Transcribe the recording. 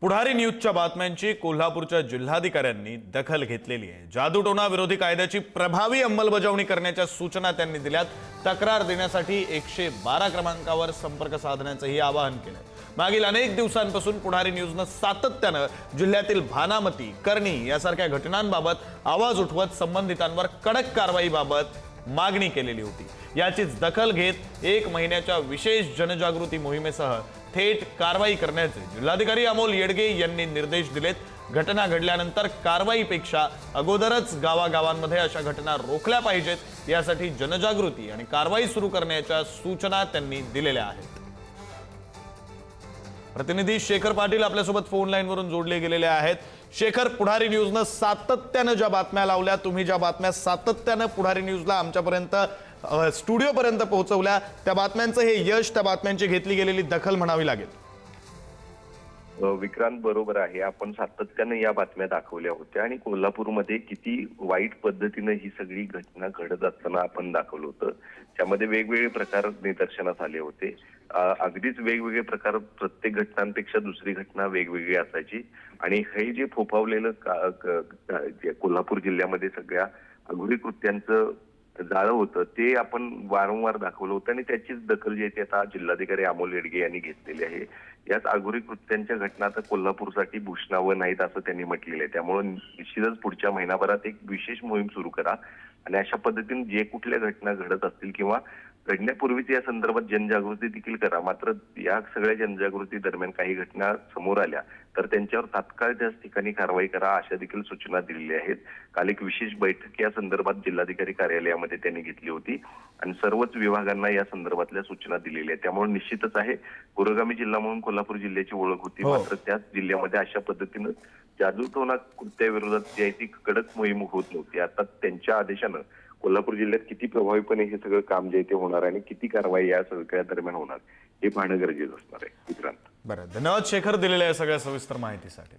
पुढारी न्यूजच्या बातम्यांची कोल्हापूरच्या जिल्हाधिकाऱ्यांनी दखल घेतलेली आहे। जादूटोणा विरोधी कायद्याची प्रभावी अंमलबजावणी करण्याच्या सूचना त्यांनी दिल्यात। तक्रार देण्यासाठी 112 क्रमांकावर संपर्क साधण्याचंही आवाहन केलं। मागील अनेक दिवसांपासून पुढारी न्यूजनं सातत्यानं जिल्ह्यातील भानामती, करणी यासारख्या घटनांबाबत आवाज उठवत संबंधितांवर कडक कारवाईबाबत मागणी केलेली होती। याचीच दखल घेत 1 महिन्याच्या विशेष जनजागृती मोहिमेसह थेट कारवाई करण्याचे जिल्हाधिकारी अमोल येडगे यांनी निर्देश दिलेत। घटना घडल्यानंतर कारवाईपेक्षा अगोदरच गावागावांमध्ये अशा घटना रोखल्या पाहिजेत, यासाठी जनजागृती आणि कारवाई सुरू करण्याच्या सूचना त्यांनी दिलेल्या आहेत। प्रतिनिधी शेखर पाटील आपल्यासोबत फोन लाईन वरून जोडले गेलेले आहेत। शेखर, पुढारी न्यूजनं सातत्यानं ज्या बातम्या लावल्या, तुम्ही ज्या बातम्या सातत्यानं पुढारी न्यूजला आमच्यापर्यंत स्टुडिओ पर्यंत पोहोचवल्या, त्या बातम्यांचं हे यश, त्या बातम्यांची घेतली गेलेली दखल म्हणावी लागेल। विक्रांत बरोबर आहे, आपण सातत्याने या बातम्या दाखवल्या होत्या आणि कोल्हापूरमध्ये किती वाईट पद्धतीने ही सगळी घटना घडत असताना आपण दाखवलं होतं। त्यामध्ये वेगवेगळे प्रकार निदर्शनास आले होते। अगदीच वेगवेगळे प्रकार, प्रत्येक घटनांपेक्षा दुसरी घटना वेगवेगळी असायची आणि हे जे फोफावलेलं कोल्हापूर जिल्ह्यामध्ये सगळ्या अघोरी कृत्यांचं जाळं होतं ते आपण वारंवार दाखवलं होतं आणि त्याचीच दखल जी आहे ती आता जिल्हाधिकारी अमोल येडगे यांनी घेतलेली आहे। याच अघोरी कृत्यांच्या घटना आता कोल्हापूरसाठी भूषणावं नाहीत असं त्यांनी म्हटलेलं आहे। त्यामुळे निश्चितच पुढच्या महिनाभरात एक विशेष मोहीम सुरू करा आणि अशा पद्धतीने जे कुठल्या घटना घडत असतील किंवा घडण्यापूर्वीच या संदर्भात जनजागृती देखील करा। मात्र या सगळ्या जनजागृती दरम्यान काही घटना समोर आल्या तर त्यांच्यावर तात्काळ त्याच ठिकाणी कारवाई करा, अशा देखील सूचना दिलेल्या आहेत। काल एक विशेष बैठक या संदर्भात जिल्हाधिकारी कार्यालयामध्ये त्यांनी घेतली होती आणि सर्वच विभागांना या संदर्भातल्या सूचना दिलेल्या आहेत। त्यामुळे निश्चितच आहे, पुरोगामी जिल्हा म्हणून कोल्हापूर जिल्ह्याची ओळख होती, मात्र त्याच जिल्ह्यामध्ये अशा पद्धतीनं जादूटोणा कृत्याविरोधात जी आहे ती कडक मोहीम होत नव्हती। आता त्यांच्या आदेशानं कोल्हापूर जिल्ह्यात किती प्रभावीपणे हे सगळं काम जे आहे ते होणार आणि किती कारवाई या सगळ्या दरम्यान होणार हे पाहणं गरजेचं असणार आहे। विक्रांत, बरं, धन्यवाद शेखर दिलेल्या या सगळ्या सविस्तर माहितीसाठी।